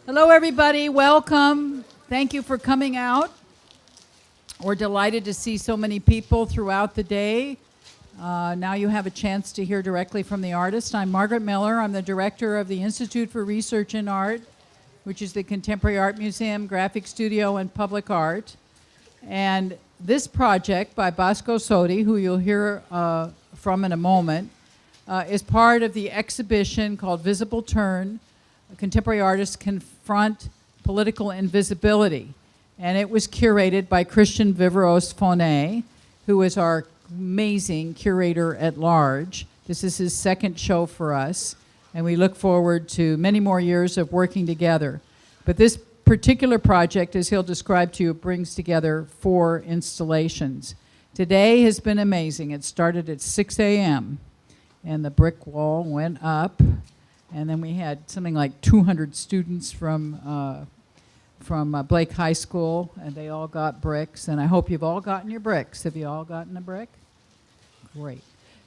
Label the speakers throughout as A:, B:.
A: Hello, everybody. Welcome. Thank you for coming out. We're delighted to see so many people throughout the day. Now you have a chance to hear directly from the artist. I'm Margaret Miller. I'm the director of the Institute for Research in Art, which is the Contemporary Art Museum, Graphic Studio, and Public Art. And this project by Bosco Sodi, who you'll hear from in a moment, is part of the exhibition called Visible Turn, Contemporary Artists Confront Political Invisibility. And it was curated by Christian Viveros-Fonet, who is our amazing curator at large. This is his second show for us, and we look forward to many more years of working together. But this particular project, as he'll describe to you, brings together 4 installations. Today has been amazing. It started at 6 a.m., and the brick wall went up. And then we had something like 200 students from Blake High School, and they all got bricks. And I hope you've all gotten your bricks. Have you all gotten a brick? Great.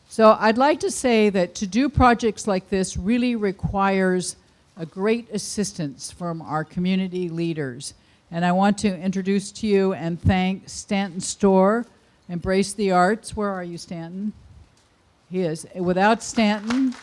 A: So I'd like to say that to do projects like this really requires a great assistance from our community leaders. And I want to introduce to you and thank Stanton Storr, Embrace the Arts. Where are you, Stanton? He is. Without Stanton,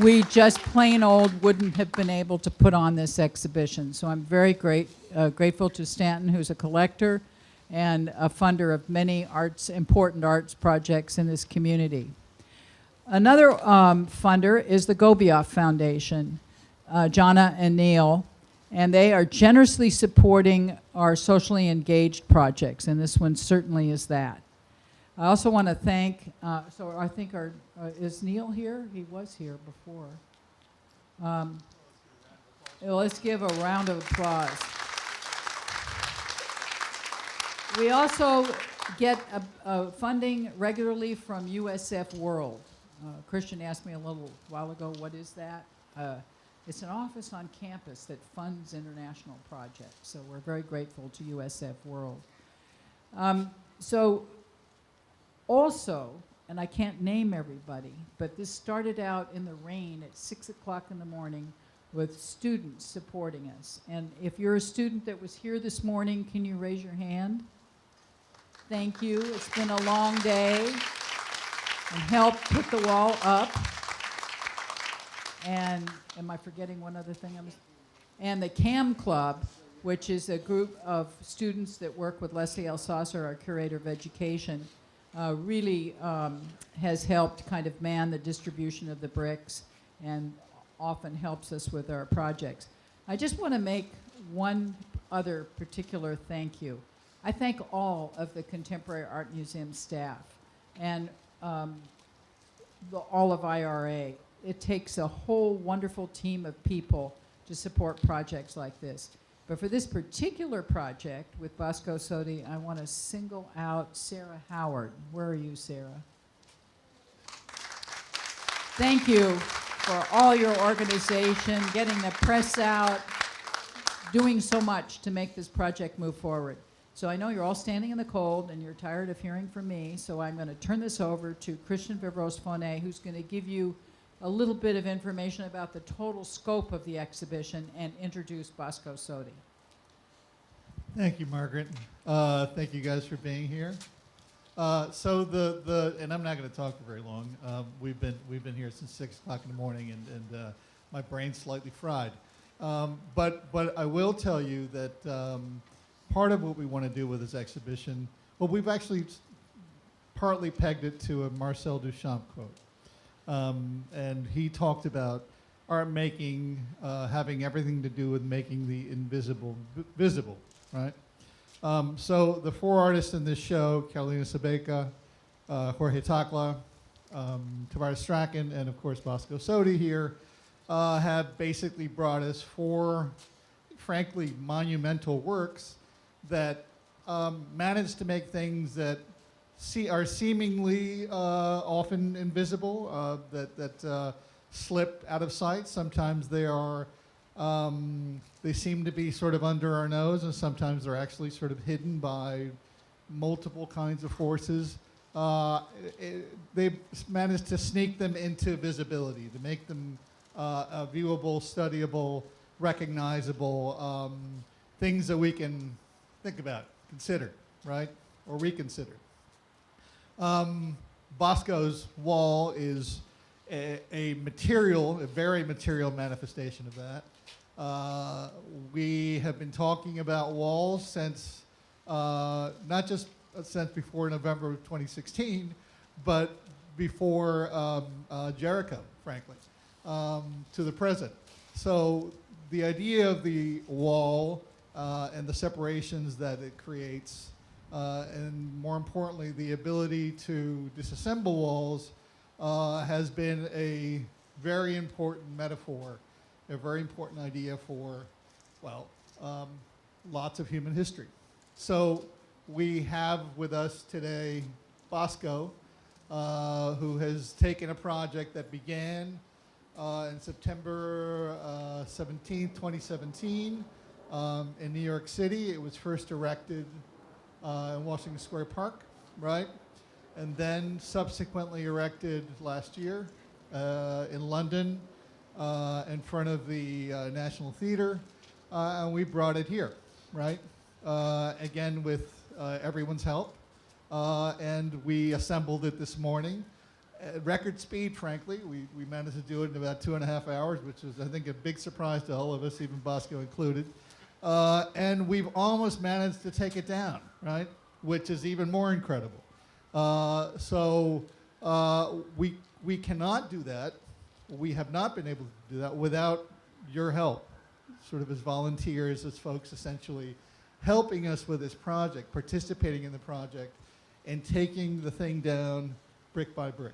A: we just plain old wouldn't have been able to put on this exhibition. So I'm very grateful to Stanton, who's a collector and a funder of many important arts projects in this community. Another funder is the Gobioff Foundation, Jana and Neil, and they are generously supporting our socially engaged projects, and this one certainly is that. I also want to thank, so I think is Neil here? He was here before. Let's give a round of applause. We also get funding regularly from USF World. Christian asked me a little while ago, what is that? It's an office on campus that funds international projects, so we're very grateful to USF World. Also, and I can't name everybody, but this started out in the rain at 6 o'clock in the morning with students supporting us. And if you're a student that was here this morning, can you raise your hand? Thank you. It's been a long day. And help put the wall up. And am I forgetting one other thing? And the CAM Club, which is a group of students that work with Leslie Alsasser, our curator of education, really has helped kind of man the distribution of the bricks and often helps us with our projects. I just want to make one other particular thank you. I thank all of the Contemporary Art Museum staff and all of IRA. It takes a whole wonderful team of people to support projects like this. But for this particular project with Bosco Sodi, I want to single out Sarah Howard. Where are you, Sarah? Thank you for all your organization, getting the press out, doing so much to make this project move forward. So I know you're all standing in the cold and you're tired of hearing from me, so I'm going to turn this over to Christian Viveros-Fonet, who's going to give you a little bit of information about the total scope of the exhibition and introduce Bosco Sodi.
B: Thank you, Margaret. Thank you guys for being here. And I'm not going to talk for very long. We've been here since 6 o'clock in the morning, and my brain's slightly fried. But I will tell you that part of what we want to do with this exhibition, well, we've actually partly pegged it to a Marcel Duchamp quote. And he talked about art making having everything to do with making the invisible visible, right? So the 4 artists in this show, Carolina Sabeca, Jorge Tacla, Tavares Strachan, and of course Bosco Sodi here, have basically brought us 4, frankly, monumental works that managed to make things that are seemingly often invisible, that slip out of sight. Sometimes they are, they seem to be sort of under our nose, and sometimes they're actually sort of hidden by multiple kinds of forces. They've managed to sneak them into visibility, to make them viewable, studyable, recognizable things that we can think about, consider, right, or reconsider. Bosco's wall is a very material manifestation of that. We have been talking about walls since, not just since before November of 2016, but before Jericho, frankly, to the present. So the idea of the wall and the separations that it creates, and more importantly, the ability to disassemble walls has been a very important metaphor, a very important idea for, well, lots of human history. So we have with us today Bosco, who has taken a project that began in September 17, 2017 in New York City. It was first erected in Washington Square Park, right? And then subsequently erected last year in London in front of the National Theater, and we brought it here, right? Again, with everyone's help, and we assembled it this morning at record speed, frankly. We managed to do it in about 2.5 hours, which is, I think, a big surprise to all of us, even Bosco included. And we've almost managed to take it down, right? Which is even more incredible. So we cannot do that. We have not been able to do that without your help, sort of as volunteers, as folks essentially helping us with this project, participating in the project, and taking the thing down brick by brick.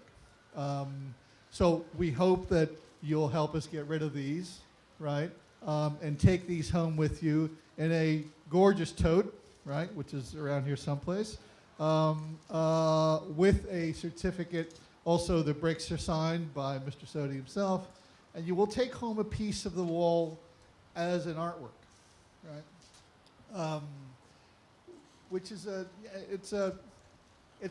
B: So we hope that you'll help us get rid of these, right? And take these home with you in a gorgeous tote, right, which is around here someplace, with a certificate. Also, the bricks are signed by Mr. Sodi himself, and you will take home a piece of the wall as an artwork, right? Which is it's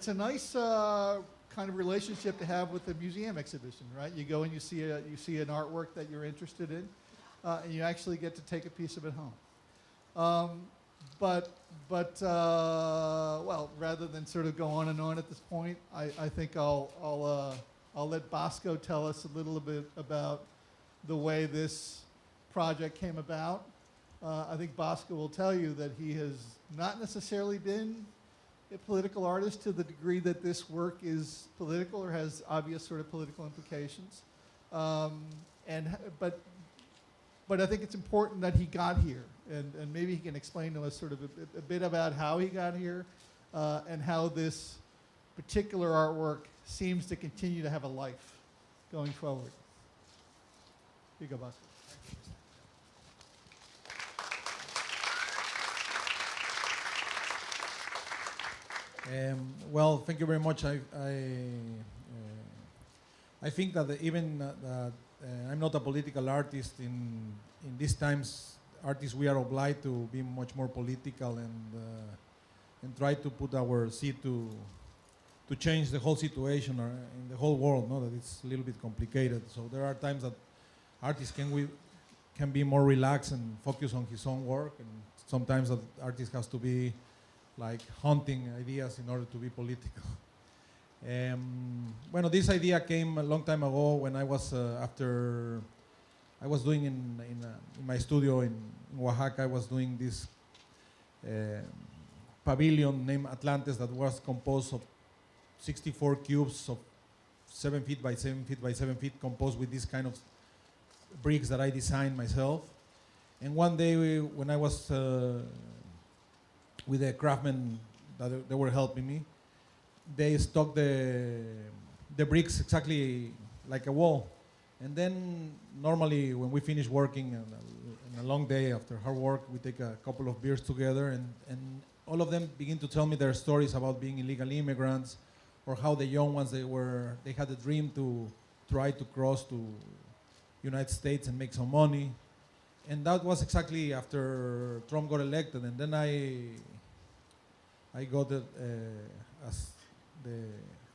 B: a nice kind of relationship to have with the museum exhibition, right? You go and you see an artwork that you're interested in, and you actually get to take a piece of it home. Well, rather than sort of go on and on at this point, I think I'll let Bosco tell us a little bit about the way this project came about. I think Bosco will tell you that he has not necessarily been a political artist to the degree that this work is political or has obvious sort of political implications. But I think it's important that he got here, and maybe he can explain to us sort of a bit about how he got here, and how this particular artwork seems to continue to have a life going forward. Here you go, Bosco.
C: Well, thank you very much. I think that even I'm not a political artist. In these times, artists, we are obliged to be much more political and try to put our seed to change the whole situation in the whole world. No, that it's a little bit complicated. So there are times that artists can be more relaxed and focus on his own work, and sometimes that artist has to be like hunting ideas in order to be political. Bueno, this idea came a long time ago when I was I was doing in my studio in Oaxaca. I was doing this pavilion named Atlantis that was composed of 64 cubes of 7 feet by 7 feet by 7 feet, composed with this kind of bricks that I designed myself. And one day when I was with the craftsmen that they were helping me, they stuck the bricks exactly like a wall. And then normally when we finish working in a long day after hard work, we take a couple of beers together, and all of them begin to tell me their stories about being illegal immigrants, or how the young ones, they had a dream to try to cross to United States and make some money. And that was exactly after Trump got elected. And then I got as the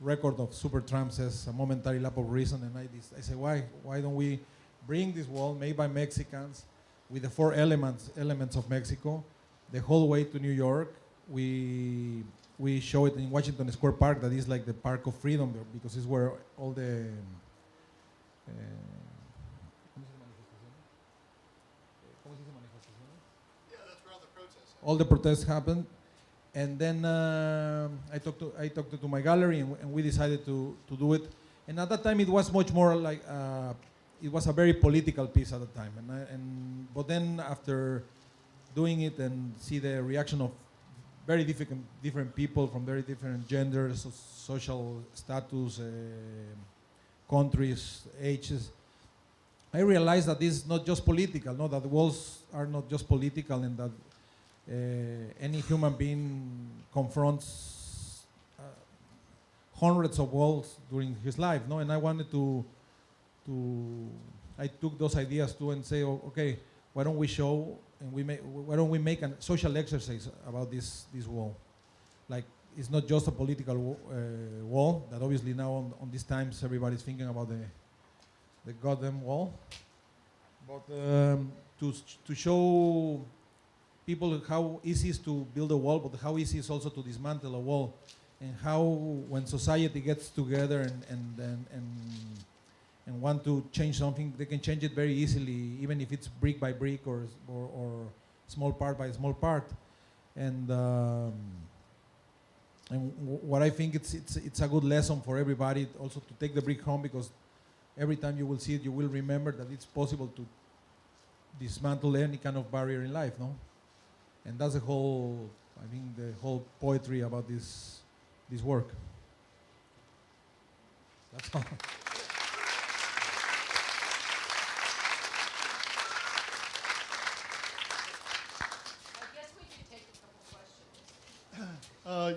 C: record of Supertramp says, a momentary lapse of reason. And I said, why don't we bring this wall made by Mexicans with the four elements of Mexico the whole way to New York. We show it in Washington Square Park, that is like the Park of Freedom, because it's where all the all the protests happened. And then I talked to my gallery, and we decided to do it. And at that time, it was much more like it was a very political piece at the time. But then after doing it and see the reaction of very different people from very different genders, social status, countries, ages, I realized that this is not just political. No, that the walls are not just political, and that any human being confronts hundreds of walls during his life, no? And I wanted I took those ideas too and say, okay, why don't we show and why don't we make a social exercise about this wall? Like, it's not just a political wall, that obviously now on these times everybody's thinking about the goddamn wall, but to show people how easy it is to build a wall, but how easy it is also to dismantle a wall, and how when society gets together and want to change something, they can change it very easily, even if it's brick by brick or small part by small part. And what I think it's a good lesson for everybody also to take the brick home, because every time you will see it, you will remember that it's possible to dismantle any kind of barrier in life, no? And that's I think the whole poetry about this work. That's all.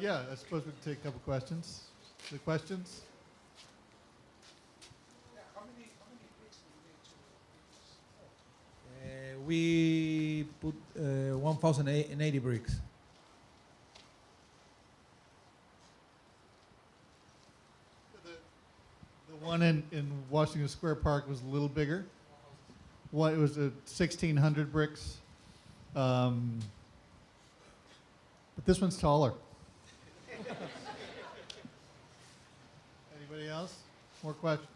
B: Yeah, I suppose we can take a couple questions. The questions?
C: How many bricks do we put 1,080 bricks.
B: The one in Washington Square Park was a little bigger. What, it was 1,600 bricks. But this one's taller. Anybody else? More questions?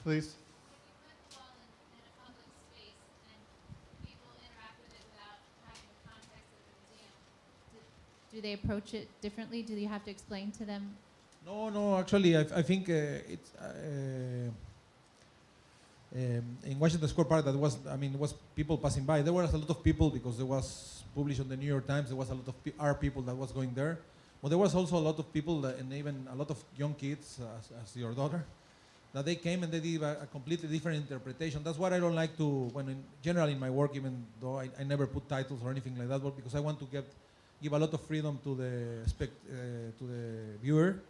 B: Please.
D: Do they approach it differently? Do you have to explain to them?
C: No, actually, I think it's in Washington Square Park, it was people passing by. There was a lot of people because there was published on the New York Times. There was a lot of art people that was going there. But there was also a lot of people and even a lot of young kids, as your daughter, that they came and they did a completely different interpretation. That's what I don't like to, when in general in my work, even though I never put titles or anything like that, but because I want to give a lot of freedom to the viewer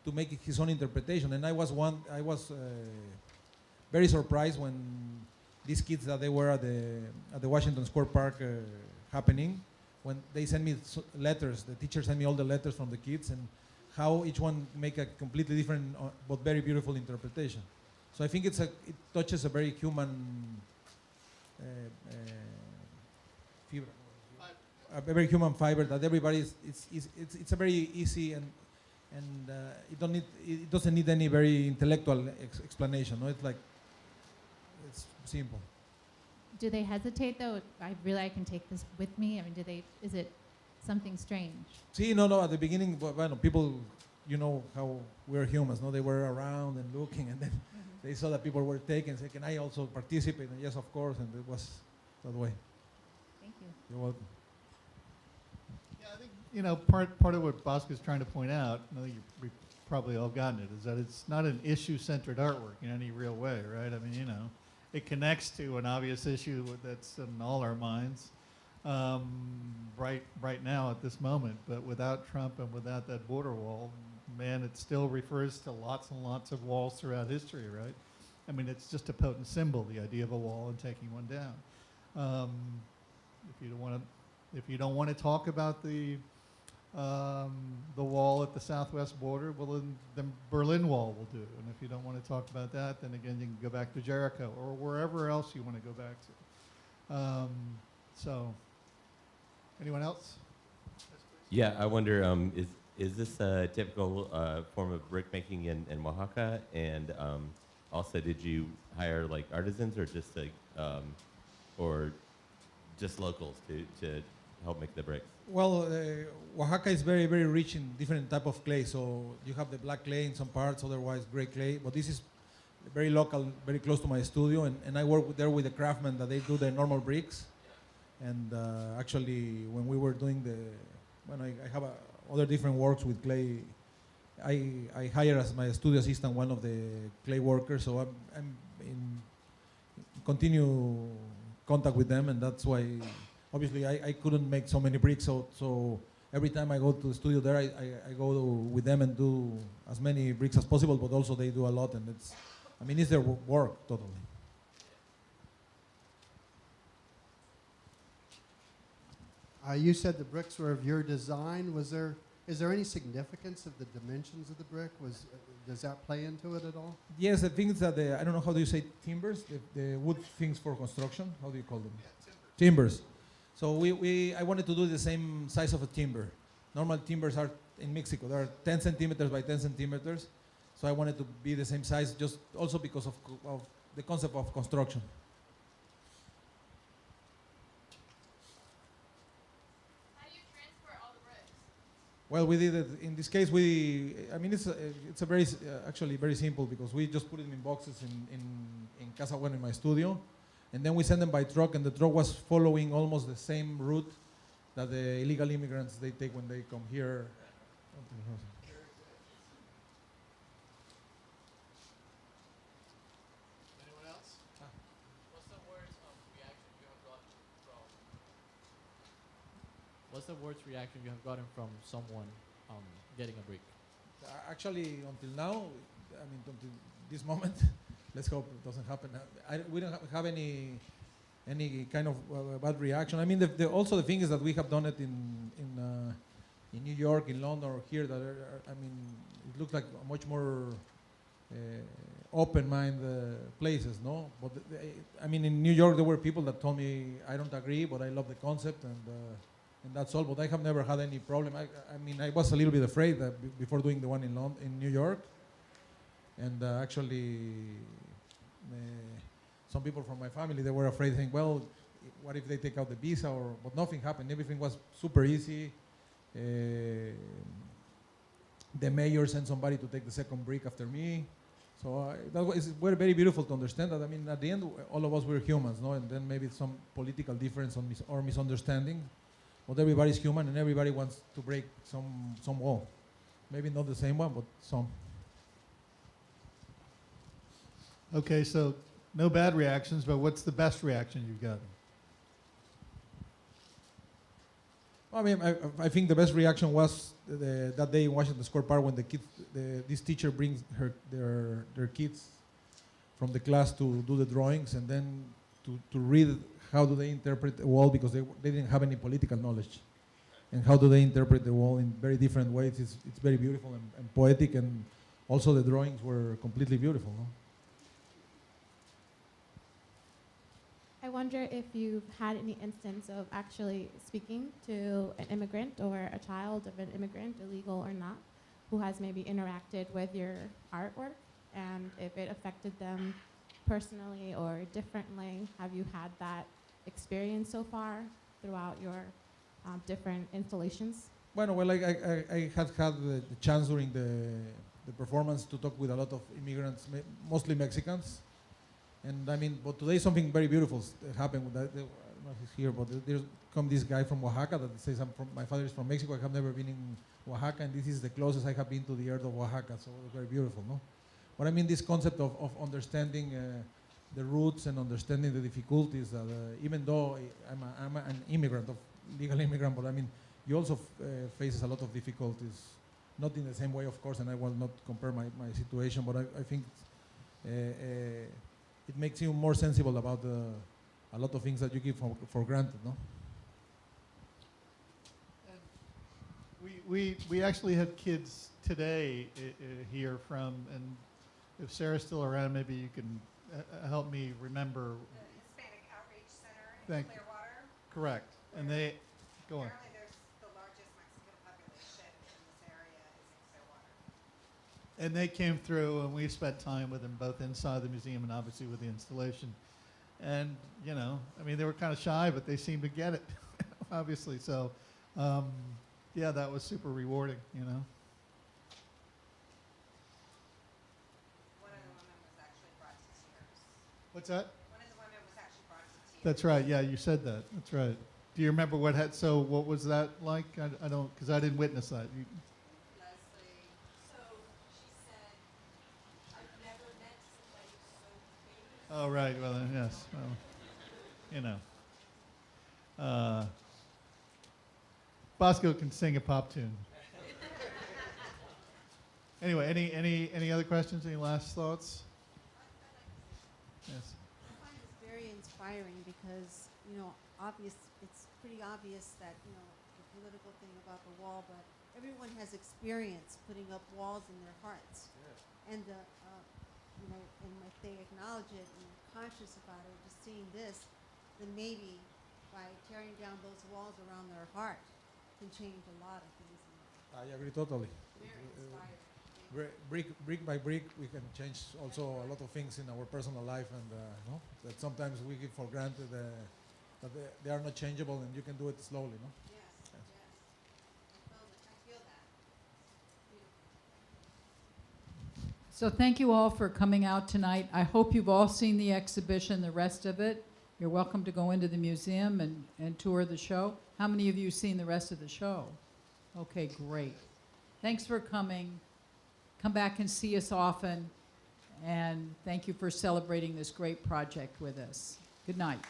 C: to make his own interpretation. And I was very surprised when these kids that they were at the Washington Square Park happening, when they sent me letters. The teacher sent me all the letters from the kids and how each one make a completely different but very beautiful interpretation. So I think it touches a very human fiber, a very human fiber that everybody it's a very easy and it doesn't need any very intellectual explanation. No, it's simple.
D: Do they hesitate though? I can take this with me. I mean, is it something strange?
C: See, no. At the beginning, well, people, you know how we're humans. No, they were around and looking, and then they saw that people were taking. And said, "Can I also participate?" And yes, of course. And it was that way.
D: Thank you.
C: You're welcome.
B: Yeah, I think part of what Bosco is trying to point out, I think we've probably all gotten it, is that it's not an issue-centered artwork in any real way, right? I mean, it connects to an obvious issue that's in all our minds right now at this moment. But without Trump and without that border wall, man, it still refers to lots and lots of walls throughout history, right? I mean, it's just a potent symbol, the idea of a wall and taking one down. If you don't want to talk about the The wall at the southwest border, well, then the Berlin Wall will do. And if you don't want to talk about that, then again, you can go back to Jericho or wherever else you want to go back to. So, anyone else?
E: Yeah, I wonder, is this a typical form of brick making in Oaxaca? And also, did you hire like artisans or just locals to help make the bricks?
C: Well, Oaxaca is very, very rich in different type of clay. So you have the black clay in some parts, otherwise gray clay. But this is very local, very close to my studio, and I work there with the craftsmen that they do the normal bricks. And actually, when we were doing I have other different works with clay, I hire as my studio assistant one of the clay workers. So I'm in continue contact with them, and that's why. Obviously, I couldn't make so many bricks, so every time I go to the studio there, I go with them and do as many bricks as possible, but also they do a lot, and it's their work, totally.
F: You said the bricks were of your design. Is there any significance of the dimensions of the brick? Does that play into it at all?
C: Yes, the things that I don't know how do you say timbers, the wood things for construction, how do you call them? Yeah, timbers. So I wanted to do the same size of a timber. Normal timbers are in Mexico. They are 10 centimeters by 10 centimeters. So I wanted to be the same size, just also because of the concept of construction.
G: How do you transfer all the bricks?
C: Well, we did it. In this case, it's a very actually very simple because we just put it in boxes in Casa Bueno in my studio. And then we send them by truck, and the truck was following almost the same route that the illegal immigrants they take when they come here.
B: Anyone else?
H: What's the worst reaction you have gotten from? What's the worst reaction you have gotten from someone getting a brick?
C: Actually, until now, until this moment, let's hope it doesn't happen. We don't have any kind of bad reaction. Also the thing is that we have done it in New York, in London, or here. It looks like a much more open-minded places, no? But in New York, there were people that told me I don't agree, but I love the concept, and that's all. But I have never had any problem. I was a little bit afraid that before doing the one in New York, and actually. Some people from my family, they were afraid, saying, well, what if they take out the visa? But nothing happened. Everything was super easy. The mayor sent somebody to take the second brick after me. So that was very beautiful to understand that. At the end, all of us were humans, no? And then maybe some political difference or misunderstanding. But everybody's human, and everybody wants to break some wall. Maybe not the same one, but some.
B: Okay, so no bad reactions, but what's the best reaction you've gotten?
C: I think the best reaction was that day in Washington Square Park when this teacher brings their kids from the class to do the drawings, and then to read how do they interpret the wall, because they didn't have any political knowledge, and how do they interpret the wall in very different ways. It's very beautiful and poetic, and also the drawings were completely beautiful. No?
D: I wonder if you've had any instance of actually speaking to an immigrant or a child of an immigrant, illegal or not, who has maybe interacted with your artwork, and if it affected them personally or differently. Have you had that experience so far throughout your different installations?
C: Well, I have had the chance during the performance to talk with a lot of immigrants, mostly Mexicans. And but today something very beautiful happened with that. I don't know if he's here, but there's come this guy from Oaxaca that says my father is from Mexico. I have never been in Oaxaca, and this is the closest I have been to the earth of Oaxaca. So it was very beautiful, no? But this concept of understanding the roots and understanding the difficulties that even though I'm an immigrant, legal immigrant, but you also faces a lot of difficulties, not in the same way, of course, and I will not compare my situation, but I think it makes you more sensible about a lot of things that you give for granted, no?
B: We actually had kids today here from, and if Sarah's still around, maybe you can help me remember.
I: The Hispanic Outreach Center in
B: Thank you.
I: Clearwater.
B: Correct. And they, go on.
I: Apparently there's the largest Mexican population in this area is in Clearwater.
B: And they came through, and we spent time with them both inside the museum and obviously with the installation. And, you know, I mean, they were kind of shy, but they seemed to get it, obviously. So, yeah, that was super rewarding, you know.
I: One of the women was actually brought to tears.
B: What's that?
I: One of the women was actually brought to tears.
B: That's right. Yeah, you said that. That's right. Do you remember what had? So, what was that like? I don't, because I didn't witness that. You,
I: Leslie. So she said, I've never met somebody so famous.
B: oh, right. Well, then, yes. Well, you know. Bosco can sing a pop tune. Anyway, any other questions? Any last thoughts? Yes.
J: I find this very inspiring because, you know, it's pretty obvious that, you know, the political thing about the wall, but everyone has experience putting up walls in their hearts. And, you know, and if they acknowledge it and are conscious about it, just seeing this, then maybe by tearing down those walls around their heart can change a lot of things in life.
C: I agree totally.
J: Very inspiring.
C: Brick by brick, we can change also a lot of things in our personal life, and you know, that sometimes we give for granted that they are not changeable, and you can do it slowly, no?
J: Yes, yes. I feel that. Beautiful.
A: So thank you all for coming out tonight. I hope you've all seen the exhibition, the rest of it. You're welcome to go into the museum and tour the show. How many of you have seen the rest of the show? Okay, great. Thanks for coming. Come back and see us often. And thank you for celebrating this great project with us. Good night.